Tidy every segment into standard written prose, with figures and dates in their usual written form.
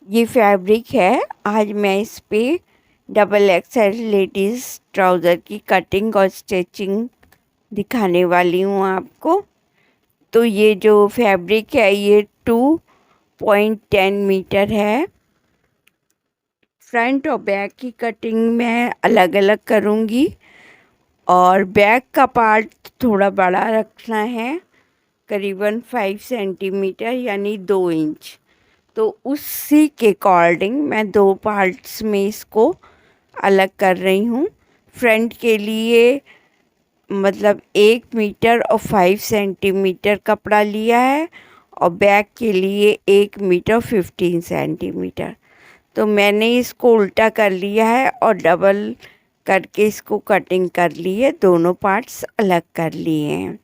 ये फैब्रिक है। आज मैं इस पे डबल एक्सएल लेडीज़ ट्राउज़र की कटिंग और स्टिचिंग दिखाने वाली हूँ आपको। तो ये जो फैब्रिक है ये 2.10 मीटर है। फ्रंट और बैक की कटिंग मैं अलग अलग करूँगी और बैक का पार्ट थोड़ा बड़ा रखना है, करीबन 5 सेंटीमीटर यानी 2 इंच। तो उसी के अकॉर्डिंग मैं 2 पार्ट्स में इसको अलग कर रही हूँ। फ्रंट के लिए मतलब 1 मीटर और 5 सेंटीमीटर कपड़ा लिया है और बैक के लिए 1 मीटर 15 सेंटीमीटर। तो मैंने इसको उल्टा कर लिया है और डबल करके इसको कटिंग कर ली है, दोनों पार्ट्स अलग कर लिए हैं।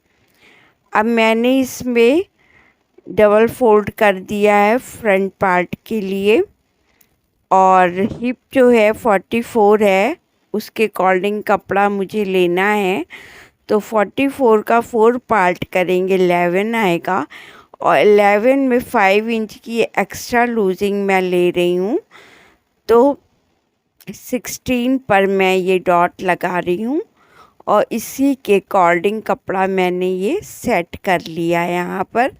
अब मैंने इसमें डबल फोल्ड कर दिया है फ्रंट पार्ट के लिए और हिप जो है 44 है, उसके अकॉर्डिंग कपड़ा मुझे लेना है। तो 44 का 4 पार्ट करेंगे, 11 आएगा और 11 में 5 इंच की एक्स्ट्रा लूजिंग मैं ले रही हूँ। तो 16 पर मैं ये डॉट लगा रही हूँ और इसी के अकॉर्डिंग कपड़ा मैंने ये सेट कर लिया यहाँ पर।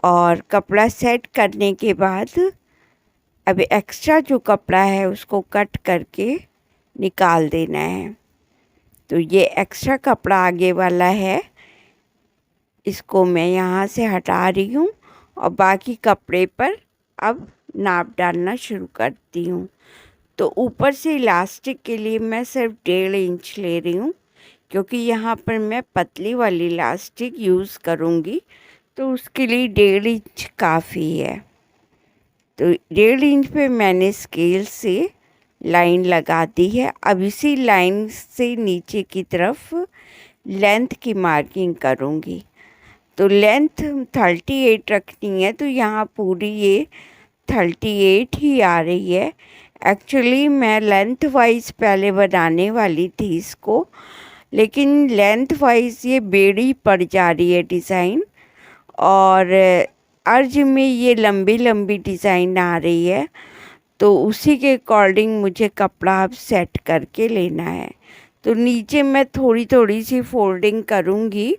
और कपड़ा सेट करने के बाद अब एक्स्ट्रा जो कपड़ा है उसको कट करके निकाल देना है। तो ये एक्स्ट्रा कपड़ा आगे वाला है, इसको मैं यहाँ से हटा रही हूँ और बाकी कपड़े पर अब नाप डालना शुरू करती हूँ। तो ऊपर से इलास्टिक के लिए मैं सिर्फ 1.5 इंच ले रही हूँ, क्योंकि यहाँ पर मैं पतली वाली इलास्टिक यूज़ करूँगी, तो उसके लिए 1.5 इंच काफ़ी है। तो 1.5 इंच पे मैंने स्केल से लाइन लगा दी है। अब इसी लाइन से नीचे की तरफ लेंथ की मार्किंग करूँगी। तो लेंथ 38 रखनी है, तो यहाँ पूरी ये 38 ही आ रही है। एक्चुअली मैं लेंथ वाइज पहले बनाने वाली थी इसको, लेकिन लेंथ वाइज ये बेड़ी पड़ जा रही है डिज़ाइन और अर्ज में ये लंबी लंबी डिज़ाइन आ रही है। तो उसी के अकॉर्डिंग मुझे कपड़ा अब सेट करके लेना है। तो नीचे मैं थोड़ी थोड़ी सी फोल्डिंग करूँगी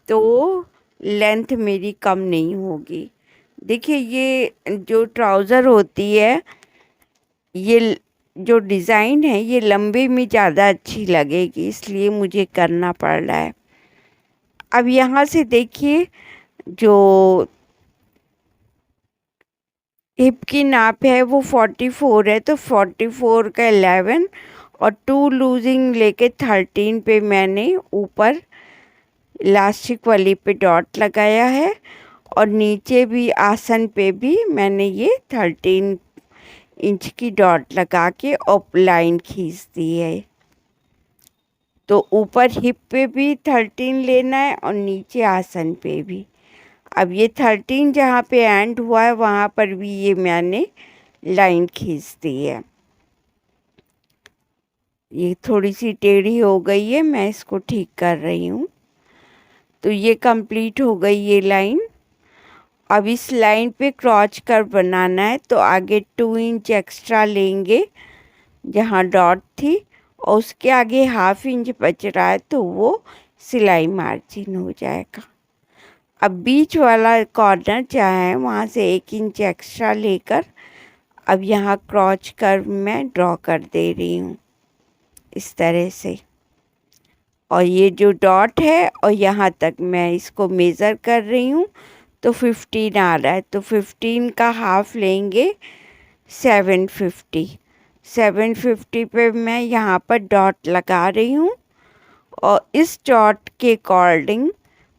तो लेंथ मेरी कम नहीं होगी। देखिए ये जो ट्राउज़र होती है, ये जो डिज़ाइन है ये लंबे में ज़्यादा अच्छी लगेगी, इसलिए मुझे करना पड़ रहा है। अब यहाँ से देखिए जो हिप की नाप है वो 44 है, तो 44 का 11 और 2 लूजिंग लेके 13 पे मैंने ऊपर इलास्टिक वाली पे डॉट लगाया है और नीचे भी आसन पे भी मैंने ये 13 इंच की डॉट लगा के और लाइन खींच दी है। तो ऊपर हिप पे भी 13 लेना है और नीचे आसन पे भी। अब ये 13 जहाँ पे एंड हुआ है वहाँ पर भी ये मैंने लाइन खींच दी है। ये थोड़ी सी टेढ़ी हो गई है, मैं इसको ठीक कर रही हूँ। तो ये कंप्लीट हो गई ये लाइन। अब इस लाइन पे क्रॉच कर्व बनाना है, तो आगे 2 इंच एक्स्ट्रा लेंगे जहाँ डॉट थी और उसके आगे ½ इंच बच रहा है, तो वो सिलाई मार्जिन हो जाएगा। अब बीच वाला कॉर्नर जहाँ है वहाँ से 1 इंच एक्स्ट्रा लेकर अब यहाँ क्रॉच कर्व मैं ड्रॉ कर दे रही हूँ इस तरह से। और ये जो डॉट है और यहाँ तक मैं इसको मेज़र कर रही हूँ, तो 15 आ रहा है, तो 15 का हाफ लेंगे 750। 750 पे मैं यहाँ पर डॉट लगा रही हूँ और इस डॉट के अकॉर्डिंग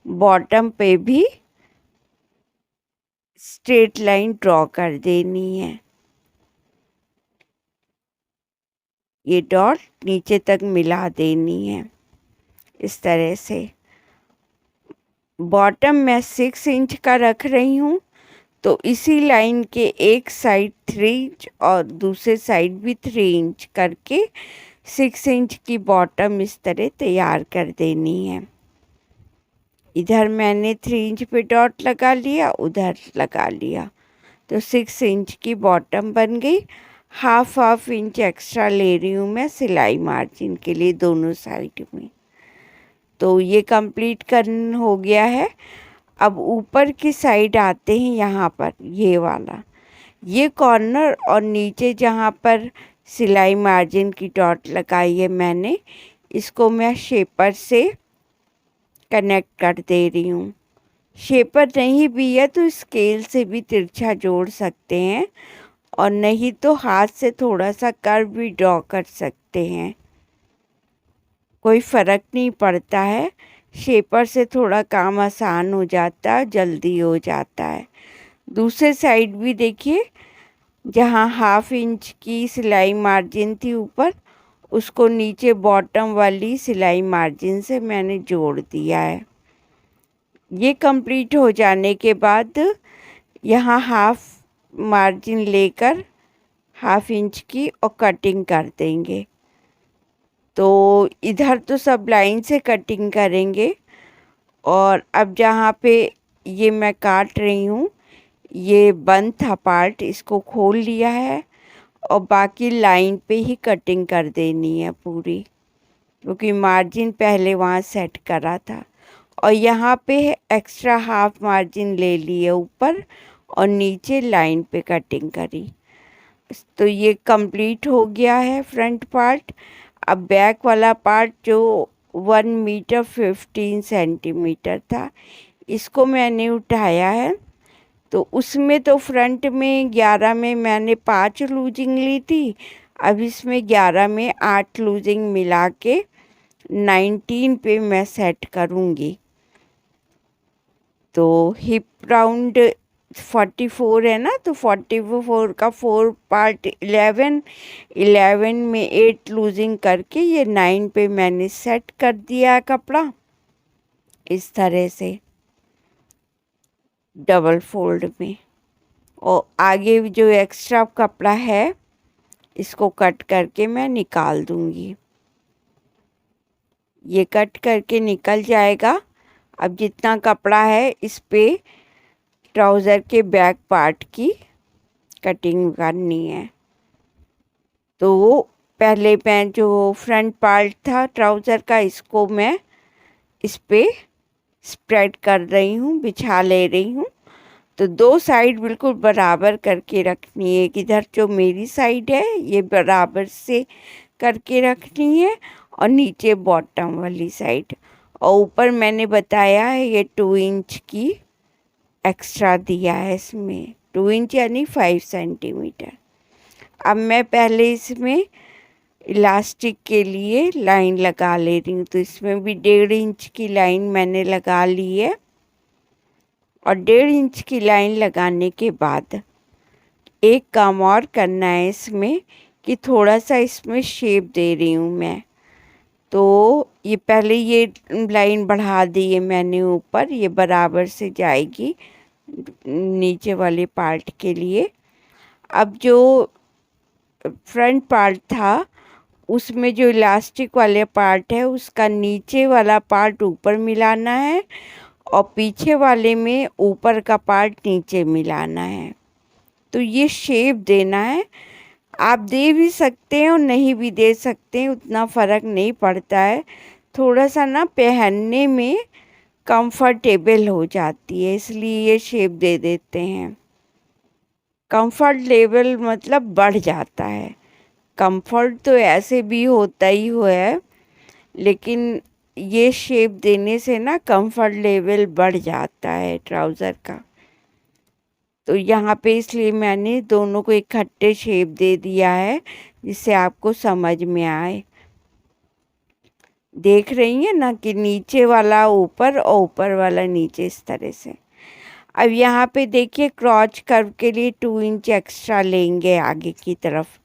बॉटम पे भी स्ट्रेट लाइन ड्रॉ कर देनी है। ये डॉट नीचे तक मिला देनी है इस तरह से। बॉटम मैं 6 इंच का रख रही हूँ, तो इसी लाइन के एक साइड 3 इंच और दूसरे साइड भी 3 इंच करके 6 इंच की बॉटम इस तरह तैयार कर देनी है। इधर मैंने 3 इंच पे डॉट लगा लिया, उधर लगा लिया, तो 6 इंच की बॉटम बन गई। हाफ इंच एक्स्ट्रा ले रही हूँ मैं सिलाई मार्जिन के लिए दोनों साइड में। तो ये कंप्लीट हो गया है। अब ऊपर की साइड आते हैं, यहाँ पर ये वाला, ये कॉर्नर और नीचे जहाँ पर सिलाई मार्जिन की डॉट लगाई है मैंने, इसको मैं शेपर से कनेक्ट कर दे रही हूँ। शेपर नहीं भी है तो स्केल से भी तिरछा जोड़ सकते हैं, और नहीं तो हाथ से थोड़ा सा कर्व भी ड्रॉ कर सकते हैं, कोई फ़र्क नहीं पड़ता है। शेपर से थोड़ा काम आसान हो जाता है, जल्दी हो जाता है। दूसरे साइड भी देखिए, जहाँ हाफ इंच की सिलाई मार्जिन थी ऊपर, उसको नीचे बॉटम वाली सिलाई मार्जिन से मैंने जोड़ दिया है। ये कंप्लीट हो जाने के बाद यहाँ हाफ मार्जिन लेकर हाफ इंच की और कटिंग कर देंगे। तो इधर तो सब लाइन से कटिंग करेंगे, और अब जहाँ पे ये मैं काट रही हूँ, ये बंद था पार्ट, इसको खोल लिया है और बाकी लाइन पे ही कटिंग कर देनी है पूरी, क्योंकि मार्जिन पहले वहाँ सेट करा था। और यहाँ पे एक्स्ट्रा हाफ मार्जिन ले लिए ऊपर और नीचे लाइन पे कटिंग करी। तो ये कंप्लीट हो गया है फ्रंट पार्ट। अब बैक वाला पार्ट जो 1 मीटर 15 सेंटीमीटर था, इसको मैंने उठाया है। तो उसमें तो फ्रंट में 11 में मैंने 5 लूजिंग ली थी, अब इसमें 11 में 8 लूजिंग मिला के 19 पे मैं सेट करूँगी। तो हिप राउंड 44 है ना, तो 44 का 4 पार्ट 11 में 8 लूजिंग करके ये 9 पे मैंने सेट कर दिया है कपड़ा, इस तरह से डबल फोल्ड में। और आगे जो एक्स्ट्रा कपड़ा है, इसको कट करके मैं निकाल दूंगी। ये कट करके निकल जाएगा। अब जितना कपड़ा है, इस पे ट्राउज़र के बैक पार्ट की कटिंग करनी है। तो पहले मैं जो फ्रंट पार्ट था ट्राउज़र का, इसको मैं इस पे स्प्रेड कर रही हूँ, बिछा ले रही हूँ। तो 2 साइड बिल्कुल बराबर करके रखनी है। इधर जो मेरी साइड है ये बराबर से करके रखनी है, और नीचे बॉटम वाली साइड। और ऊपर मैंने बताया है ये 2 इंच की एक्स्ट्रा दिया है इसमें, 2 इंच यानी 5 सेंटीमीटर। अब मैं पहले इसमें इलास्टिक के लिए लाइन लगा ले रही हूँ। तो इसमें भी 1.5 इंच की लाइन मैंने लगा ली है, और 1.5 इंच की लाइन लगाने के बाद एक काम और करना है इसमें, कि थोड़ा सा इसमें शेप दे रही हूँ मैं। तो ये पहले ये लाइन बढ़ा दी है मैंने ऊपर, ये बराबर से जाएगी नीचे वाले पार्ट के लिए। अब जो फ्रंट पार्ट था, उसमें जो इलास्टिक वाले पार्ट है, उसका नीचे वाला पार्ट ऊपर मिलाना है, और पीछे वाले में ऊपर का पार्ट नीचे मिलाना है। तो ये शेप देना है। आप दे भी सकते हैं और नहीं भी दे सकते हैं, उतना फ़र्क नहीं पड़ता है। थोड़ा सा ना पहनने में कंफर्टेबल हो जाती है, इसलिए ये शेप दे देते हैं। कंफर्ट लेवल मतलब बढ़ जाता है। कंफर्ट तो ऐसे भी होता ही है, लेकिन ये शेप देने से ना कंफर्ट लेवल बढ़ जाता है ट्राउज़र का। तो यहाँ पे इसलिए मैंने दोनों को इकट्ठे शेप दे दिया है, जिससे आपको समझ में आए। देख रही हैं ना कि नीचे वाला ऊपर और ऊपर वाला नीचे, इस तरह से। अब यहाँ पे देखिए, क्रॉच कर्व के लिए 2 इंच एक्स्ट्रा लेंगे आगे की तरफ,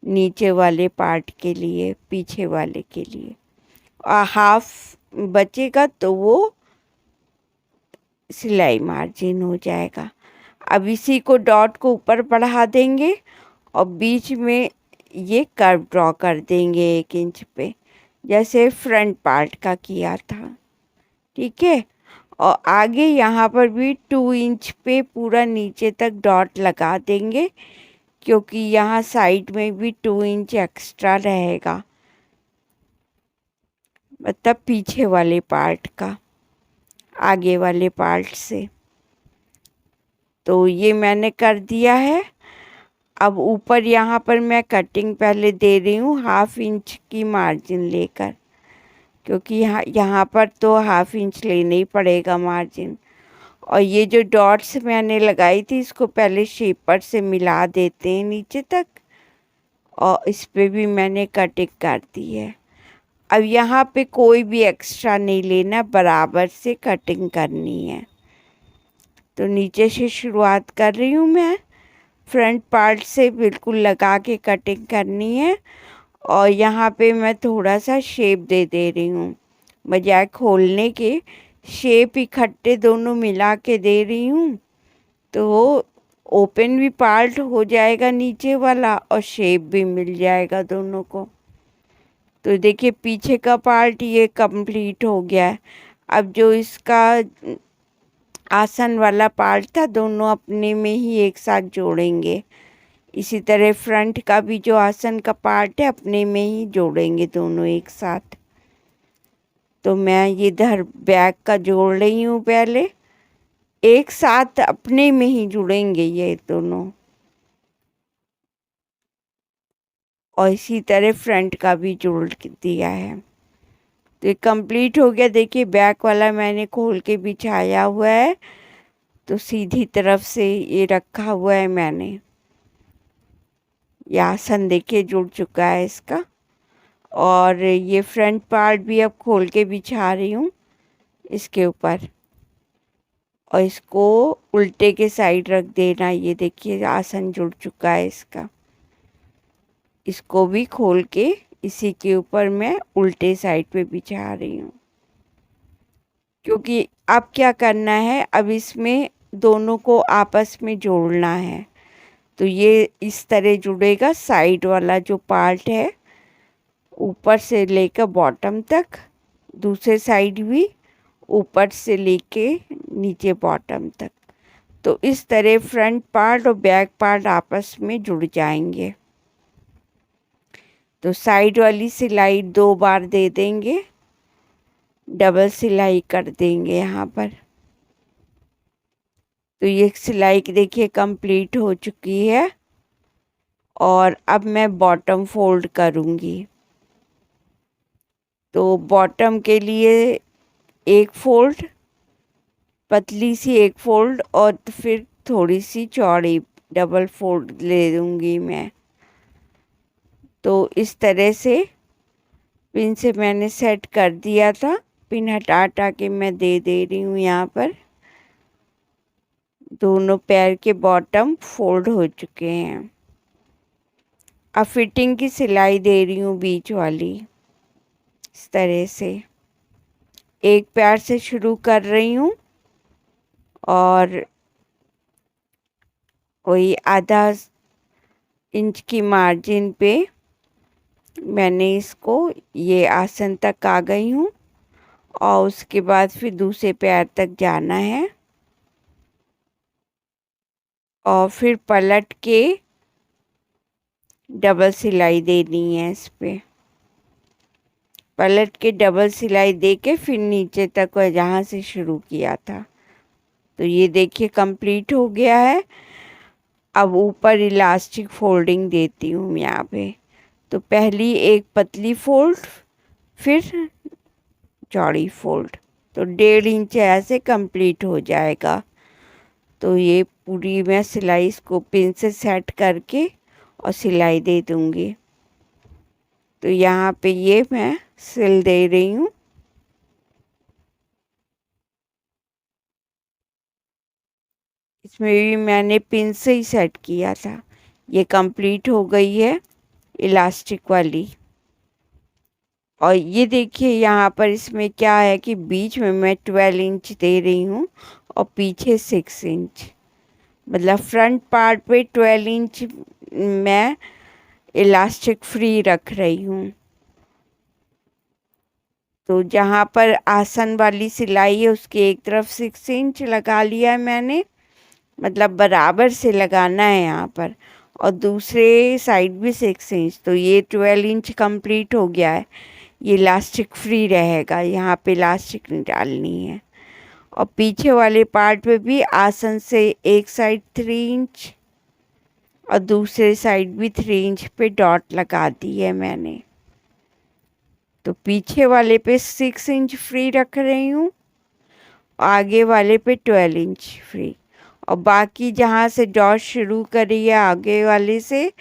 नीचे वाले पार्ट के लिए, पीछे वाले के लिए। और हाफ बचेगा तो वो सिलाई मार्जिन हो जाएगा। अब इसी को डॉट को ऊपर बढ़ा देंगे और बीच में ये कर्व ड्रॉ कर देंगे 1 इंच पे, जैसे फ्रंट पार्ट का किया था। ठीक है। और आगे यहाँ पर भी 2 इंच पे पूरा नीचे तक डॉट लगा देंगे, क्योंकि यहाँ साइड में भी 2 इंच एक्स्ट्रा रहेगा, मतलब पीछे वाले पार्ट का, आगे वाले पार्ट से। तो ये मैंने कर दिया है। अब ऊपर यहाँ पर मैं कटिंग पहले दे रही हूँ 1/2 इंच की मार्जिन लेकर, क्योंकि यहाँ पर तो 1/2 इंच लेना ही पड़ेगा मार्जिन। और ये जो डॉट्स मैंने लगाई थी इसको पहले शेपर से मिला देते हैं नीचे तक, और इस पे भी मैंने कटिंग कर दी है। अब यहाँ पे कोई भी एक्स्ट्रा नहीं लेना, बराबर से कटिंग करनी है। तो नीचे से शुरुआत कर रही हूँ मैं, फ्रंट पार्ट से बिल्कुल लगा के कटिंग करनी है। और यहाँ पे मैं थोड़ा सा शेप दे रही हूँ, बजाय खोलने के शेप इकट्ठे दोनों मिला के दे रही हूँ, तो ओपन भी पार्ट हो जाएगा नीचे वाला और शेप भी मिल जाएगा दोनों को। तो देखिए पीछे का पार्ट ये कंप्लीट हो गया है। अब जो इसका आसन वाला पार्ट था दोनों अपने में ही एक साथ जोड़ेंगे। इसी तरह फ्रंट का भी जो आसन का पार्ट है अपने में ही जोड़ेंगे दोनों एक साथ। तो मैं ये इधर बैक का जोड़ रही हूँ पहले, एक साथ अपने में ही जुड़ेंगे ये दोनों। और इसी तरह फ्रंट का भी जोड़ दिया है। तो ये कंप्लीट हो गया। देखिए बैक वाला मैंने खोल के बिछाया हुआ है, तो सीधी तरफ से ये रखा हुआ है मैंने। ये आसन देखिए जुड़ चुका है इसका। और ये फ्रंट पार्ट भी अब खोल के बिछा रही हूँ इसके ऊपर, और इसको उल्टे के साइड रख देना। ये देखिए आसन जुड़ चुका है इसका। इसको भी खोल के इसी के ऊपर मैं उल्टे साइड पे बिछा रही हूँ, क्योंकि अब क्या करना है, अब इसमें दोनों को आपस में जोड़ना है। तो ये इस तरह जुड़ेगा, साइड वाला जो पार्ट है ऊपर से लेकर बॉटम तक, दूसरे साइड भी ऊपर से लेके नीचे बॉटम तक। तो इस तरह फ्रंट पार्ट और बैक पार्ट आपस में जुड़ जाएंगे। तो साइड वाली सिलाई 2 बार दे देंगे, डबल सिलाई कर देंगे यहाँ पर। तो ये सिलाई देखिए कंप्लीट हो चुकी है। और अब मैं बॉटम फोल्ड करूँगी। तो बॉटम के लिए एक फोल्ड, पतली सी एक फोल्ड, और फिर थोड़ी सी चौड़ी डबल फोल्ड ले दूँगी मैं। तो इस तरह से पिन से मैंने सेट कर दिया था। पिन हटा हटा के मैं दे रही हूँ यहाँ पर। दोनों पैर के बॉटम फोल्ड हो चुके हैं। अब फिटिंग की सिलाई दे रही हूँ बीच वाली, इस तरह से एक पैर से शुरू कर रही हूँ, और वही आधा इंच की मार्जिन पे मैंने इसको ये आसन तक आ गई हूँ। और उसके बाद फिर दूसरे पैर तक जाना है, और फिर पलट के डबल सिलाई देनी है इस पे। पलट के डबल सिलाई दे के फिर नीचे तक जहाँ से शुरू किया था। तो ये देखिए कंप्लीट हो गया है। अब ऊपर इलास्टिक फोल्डिंग देती हूँ यहाँ पे। तो पहली एक पतली फोल्ड, फिर चौड़ी फोल्ड, तो 1.5 इंच ऐसे कंप्लीट हो जाएगा। तो ये पूरी मैं सिलाई इसको पिन से सेट करके और सिलाई दे दूँगी। तो यहाँ पे ये मैं सिल दे रही हूँ। इसमें भी मैंने पिन से ही सेट किया था। ये कंप्लीट हो गई है इलास्टिक वाली। और ये देखिए यहाँ पर इसमें क्या है कि बीच में मैं 12 इंच दे रही हूँ और पीछे 6 इंच, मतलब फ्रंट पार्ट पे 12 इंच मैं इलास्टिक फ्री रख रही हूँ। तो जहाँ पर आसन वाली सिलाई है उसके एक तरफ 6 इंच लगा लिया है मैंने, मतलब बराबर से लगाना है यहाँ पर, और दूसरे साइड भी 6 इंच। तो ये 12 इंच कंप्लीट हो गया है। ये इलास्टिक फ्री रहेगा, यहाँ पे इलास्टिक नहीं डालनी है। और पीछे वाले पार्ट पे भी आसन से एक साइड 3 इंच और दूसरे साइड भी 3 इंच पे डॉट लगा दी है मैंने। तो पीछे वाले पे 6 इंच फ्री रख रही हूँ, आगे वाले पे 12 इंच फ्री, और बाकी जहाँ से डॉट शुरू करी है आगे वाले से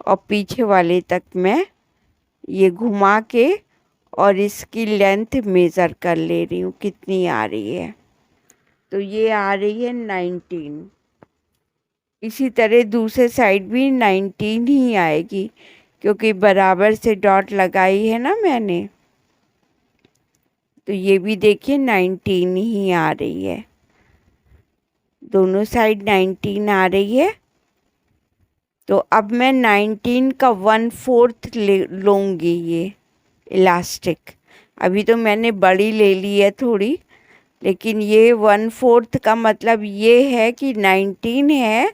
और पीछे वाले तक मैं ये घुमा के और इसकी लेंथ मेज़र कर ले रही हूँ कितनी आ रही है। तो ये आ रही है 19। इसी तरह दूसरे साइड भी 19 ही आएगी, क्योंकि बराबर से डॉट लगाई है ना मैंने। तो ये भी देखिए 19 ही आ रही है, दोनों साइड 19 आ रही है। तो अब मैं 19 का 1/4 लूँगी ये इलास्टिक। अभी तो मैंने बड़ी ले ली है थोड़ी, लेकिन ये 1/4 का मतलब ये है कि 19 है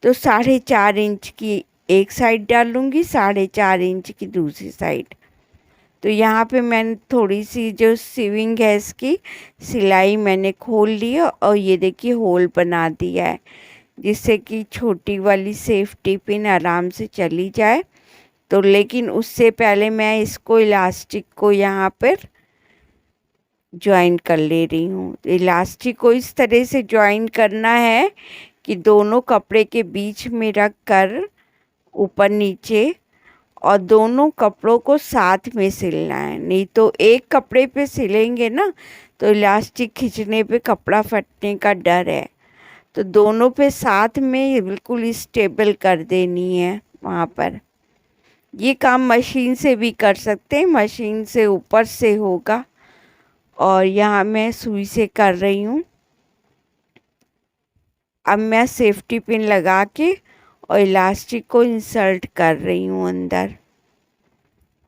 तो 4.5 इंच की एक साइड डालूँगी, 4.5 इंच की दूसरी साइड। तो यहाँ पे मैंने थोड़ी सी जो सीविंग है इसकी सिलाई मैंने खोल ली है और ये देखिए होल बना दिया है, जिससे कि छोटी वाली सेफ्टी पिन आराम से चली जाए। तो लेकिन उससे पहले मैं इसको इलास्टिक को यहाँ पर ज्वाइन कर ले रही हूँ। इलास्टिक को इस तरह से ज्वाइन करना है कि दोनों कपड़े के बीच में रख कर ऊपर नीचे और दोनों कपड़ों को साथ में सिलना है। नहीं तो एक कपड़े पे सिलेंगे ना तो इलास्टिक खींचने पे कपड़ा फटने का डर है। तो दोनों पे साथ में बिल्कुल स्टेबल कर देनी है वहाँ पर। ये काम मशीन से भी कर सकते हैं, मशीन से ऊपर से होगा, और यहाँ मैं सुई से कर रही हूँ। अब मैं सेफ्टी पिन लगा के और इलास्टिक को इंसर्ट कर रही हूँ अंदर,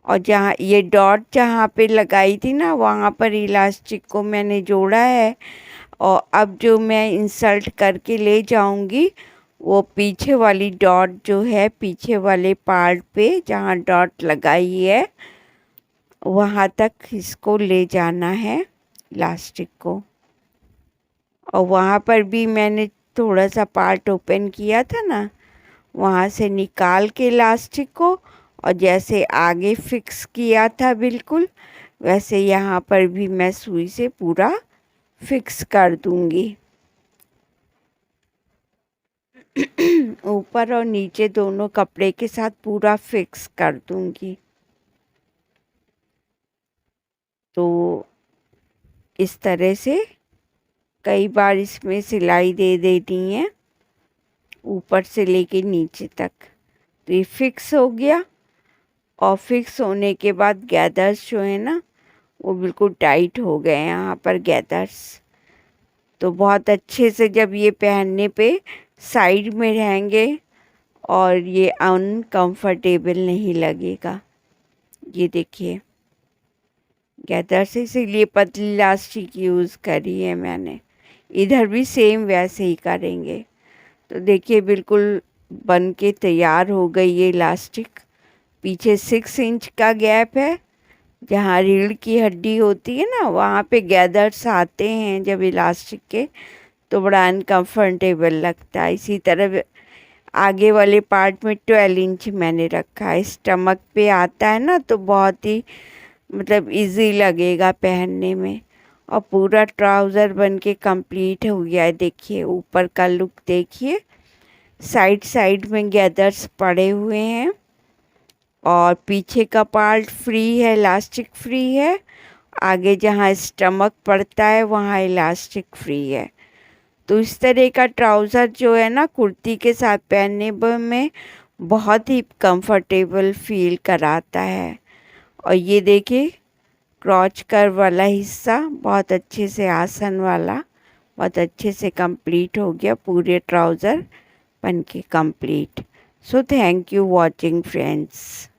और जहाँ ये डॉट जहाँ पे लगाई थी ना वहाँ पर इलास्टिक को मैंने जोड़ा है। और अब जो मैं इंसर्ट करके ले जाऊँगी वो पीछे वाली डॉट जो है पीछे वाले पार्ट पे जहाँ डॉट लगाई है वहाँ तक इसको ले जाना है इलास्टिक को। और वहाँ पर भी मैंने थोड़ा सा पार्ट ओपन किया था ना, वहाँ से निकाल के इलास्टिक को और जैसे आगे फिक्स किया था बिल्कुल वैसे यहाँ पर भी मैं सुई से पूरा फिक्स कर दूँगी। ऊपर और नीचे दोनों कपड़े के साथ पूरा फिक्स कर दूँगी। तो इस तरह से कई बार इसमें सिलाई दे देती हैं ऊपर से लेके नीचे तक। तो ये फिक्स हो गया, और फिक्स होने के बाद गैदर्स जो है ना वो बिल्कुल टाइट हो गए यहाँ पर गैदर्स। तो बहुत अच्छे से जब ये पहनने पे साइड में रहेंगे और ये अनकंफर्टेबल नहीं लगेगा। ये देखिए गैदर्स, इसीलिए पतली इलास्टिक यूज़ करी है मैंने। इधर भी सेम वैसे ही करेंगे। तो देखिए बिल्कुल बन के तैयार हो गई ये इलास्टिक। पीछे 6 इंच का गैप है, जहाँ रीढ़ की हड्डी होती है ना वहाँ पे गैदर्स आते हैं जब इलास्टिक के, तो बड़ा अनकम्फर्टेबल लगता है। इसी तरह आगे वाले पार्ट में 12 इंच मैंने रखा है। स्टमक पे आता है ना तो बहुत ही मतलब इजी लगेगा पहनने में। और पूरा ट्राउज़र बन के कंप्लीट हो गया है। देखिए ऊपर का लुक देखिए, साइड साइड में गैदर्स पड़े हुए हैं और पीछे का पार्ट फ्री है, इलास्टिक फ्री है। आगे जहाँ स्टमक पड़ता है वहाँ इलास्टिक फ्री है। तो इस तरह का ट्राउज़र जो है ना कुर्ती के साथ पहनने में बहुत ही कंफर्टेबल फील कराता है। और ये देखिए क्रॉच कर्व वाला हिस्सा बहुत अच्छे से आसन वाला बहुत अच्छे से कंप्लीट हो गया, पूरे ट्राउज़र बन के complete. So thank you watching friends.